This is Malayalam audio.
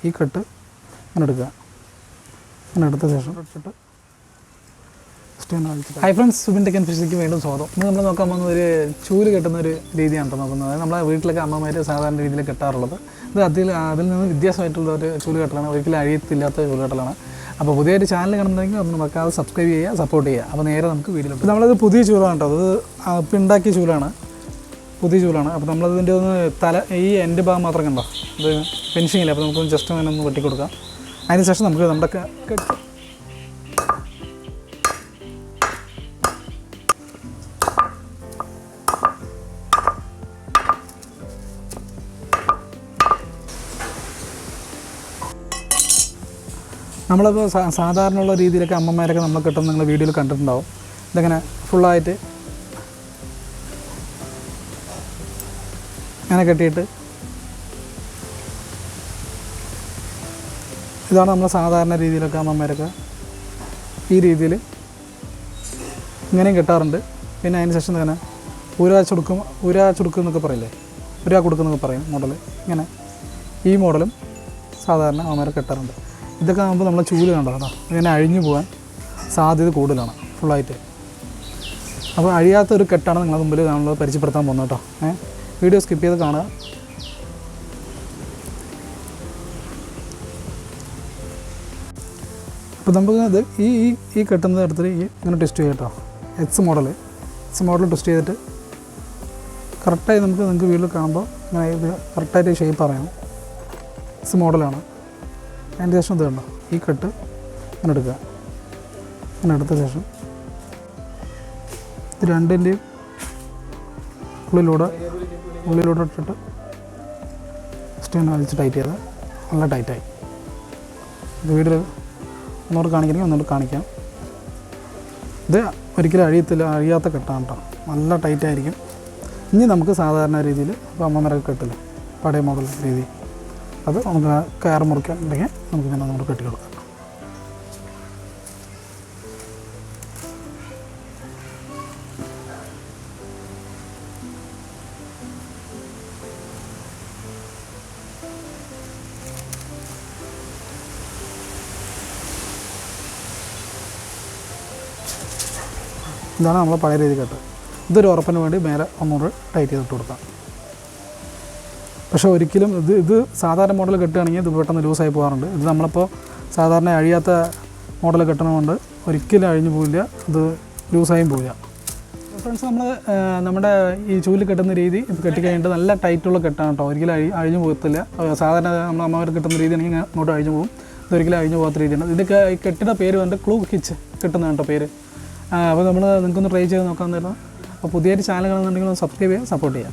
ഈ കെട്ട് അങ്ങനെ എടുക്കുക. അങ്ങനെ എടുത്ത ശേഷം ഇട്ടിട്ട് hi friends, Subin tech and ഫിഷിലേക്ക് വീണ്ടും സ്വാഗതം. ഇന്ന് നമ്മൾ നോക്കാൻ പോകുന്ന ഒരു ചൂല് കെട്ടുന്നൊരു രീതിയാണ് നോക്കുന്നത്. അതായത് നമ്മളെ വീട്ടിലൊക്കെ അമ്മമാർ സാധാരണ രീതിയിൽ കെട്ടാറുള്ളത്. ഇത് അതിൽ നിന്ന് വ്യത്യാസമായിട്ടുള്ള ഒരു ചൂല് കെട്ടലാണ്, ഒരിക്കലും അഴിയത്തില്ലാത്ത ചൂല് കെട്ടലാണ്. അപ്പോൾ പുതിയൊരു ചാനൽ കാണുന്നുണ്ടെങ്കിൽ ഒന്ന് മറക്കാതെ സബ്സ്ക്രൈബ് ചെയ്യുക, സപ്പോർട്ട് ചെയ്യുക. അപ്പോൾ നേരെ നമുക്ക് വീഡിയോയിലോട്ട്. നമ്മളത് പുതിയ ചൂലാണ് കേട്ടോ, അത് ഇപ്പം ഉണ്ടാക്കിയ ചൂലാണ്, പുതിയ ചൂലാണ്. അപ്പോൾ നമ്മളതിൻ്റെ ഒന്ന് ഈ എൻ്റെ ഭാഗം മാത്രം കണ്ടോ, ഇത് ഫിനിഷിങ്ങില്ല. അപ്പോൾ നമുക്കൊന്ന് ജസ്റ്റ് അങ്ങനെ ഒന്ന് വെട്ടി കൊടുക്കാം. അതിന് ശേഷം നമുക്ക് നമ്മുടെ നമ്മളിപ്പോൾ സാധാരണയുള്ള രീതിയിലൊക്കെ അമ്മമാരൊക്കെ നമ്മൾ കെട്ടുന്ന നിങ്ങൾ വീഡിയോയിൽ കണ്ടിട്ടുണ്ടാവും. ഇതങ്ങനെ ഫുള്ളായിട്ട് അങ്ങനെ കെട്ടിയിട്ട്, ഇതാണ് നമ്മൾ സാധാരണ രീതിയിലൊക്കെ അമ്മമാരൊക്കെ ഈ രീതിയിൽ ഇങ്ങനെയും കെട്ടാറുണ്ട്. പിന്നെ അതിന് ശേഷം തന്നെ ഊരാ ചുടുക്കും എന്നൊക്കെ പറയില്ലേ, ഊരാ കൊടുക്കുന്നൊക്കെ പറയും മോഡൽ. ഇങ്ങനെ ഈ മോഡലും സാധാരണ അമ്മമാരെ കെട്ടാറുണ്ട്. ഇതൊക്കെ ആകുമ്പോൾ നമ്മളെ ചൂല് കണ്ടോ കേട്ടോ, ഇങ്ങനെ അഴിഞ്ഞു പോകാൻ സാധ്യത കൂടുതലാണ് ഫുള്ളായിട്ട്. അപ്പോൾ അഴിയാത്തൊരു കെട്ടാണ് നിങ്ങളുടെ മുമ്പിൽ നമ്മൾ പരിചയപ്പെടുത്താൻ പോകുന്നത് കേട്ടോ. വീഡിയോ സ്കിപ്പ് ചെയ്ത് കാണുക. അപ്പോൾ നമുക്ക് ഇത് ഈ കെട്ടുന്നത് എടുത്തിട്ട് ഇങ്ങനെ ടെസ്റ്റ് ചെയ്യാം കേട്ടോ. എക്സ് മോഡൽ ടെസ്റ്റ് ചെയ്തിട്ട് കറക്റ്റായി നിങ്ങൾക്ക് വീട്ടിൽ കാണുമ്പോൾ ഇങ്ങനെ ഇത് കറക്റ്റായിട്ട് ഷേപ്പ് അറിയാം. എക്സ് മോഡലാണ്. അതിൻ്റെ ശേഷം ഇത് കണ്ടോ, ഈ കെട്ട് അങ്ങനെ എടുക്കുക. അങ്ങനെ എടുത്ത ശേഷം ഇത് രണ്ടിൻ്റെയും ഉള്ളിലൂടെ ഇട്ടിട്ട് ജസ്റ്റ് ഒന്ന് വലിച്ച് ടൈറ്റ് ചെയ്താൽ നല്ല ടൈറ്റായി. ഇത് വീട്ടിൽ ഒന്നുകൂടെ കാണിക്കണമെങ്കിൽ ഒന്നുകൂടെ കാണിക്കാം. ഇത് ഒരിക്കലും അഴിയാത്ത കെട്ടാണ് കേട്ടോ, നല്ല ടൈറ്റായിരിക്കും. ഇനി നമുക്ക് സാധാരണ രീതിയിൽ ഇപ്പോൾ അമ്മമാരൊക്കെ കെട്ടില്ല, പഴയ മോഡൽ രീതി, അത് നമുക്ക് കയറ് മുറിക്കാൻ ഉണ്ടെങ്കിൽ നമുക്കിങ്ങനെ നമ്മൾ കെട്ടി കൊടുക്കാം. ഇതാണ് നമ്മൾ പഴയ രീതി കെട്ട്. ഇതൊരു ഉറപ്പിന് വേണ്ടി മേലെ ഒന്നുകൂടെ ടൈറ്റ് ചെയ്തിട്ട് കൊടുക്കാം. പക്ഷേ ഒരിക്കലും ഇത് സാധാരണ മോഡൽ കെട്ടുകയാണെങ്കിൽ ഇത് പെട്ടെന്ന് ലൂസായി പോകാറുണ്ട്. ഇത് നമ്മളിപ്പോൾ സാധാരണ അഴിയാത്ത മോഡൽ കെട്ടണമുണ്ട്, ഒരിക്കലും അഴിഞ്ഞു പോവില്ല, ഇത് ലൂസായും പോവില്ല. ഫ്രണ്ട്സ്, നമ്മുടെ ഈ ചൂല് കെട്ടുന്ന രീതി ഇത് കെട്ടിക്കഴിഞ്ഞിട്ട് നല്ല ടൈറ്റുള്ള കെട്ടാണ് കേട്ടോ, ഒരിക്കലും അഴിഞ്ഞു പോകത്തില്ല. സാധാരണ നമ്മൾ അമ്മമാർ കെട്ടുന്ന രീതിയാണെങ്കിൽ അങ്ങോട്ട് അഴിഞ്ഞു പോകും, ഇതൊരിക്കലും അഴിഞ്ഞു പോകാത്ത രീതിയാണ്. ഇതൊക്കെ ഈ കെട്ടിയുടെ പേര് വന്നിട്ട് ക്ലൂ ഹിച്ച് കിട്ടുന്ന കേട്ടോ പേര്. അപ്പോൾ നിങ്ങൾക്കൊന്ന് ട്രൈ ചെയ്ത് നോക്കാമെന്ന്. അപ്പോൾ പുതിയൊരു ചാനൽ കാണുന്നുണ്ടെങ്കിൽ ഒന്ന് സബ്സ്ക്രൈബ് ചെയ്യുക, സപ്പോർട്ട് ചെയ്യുക.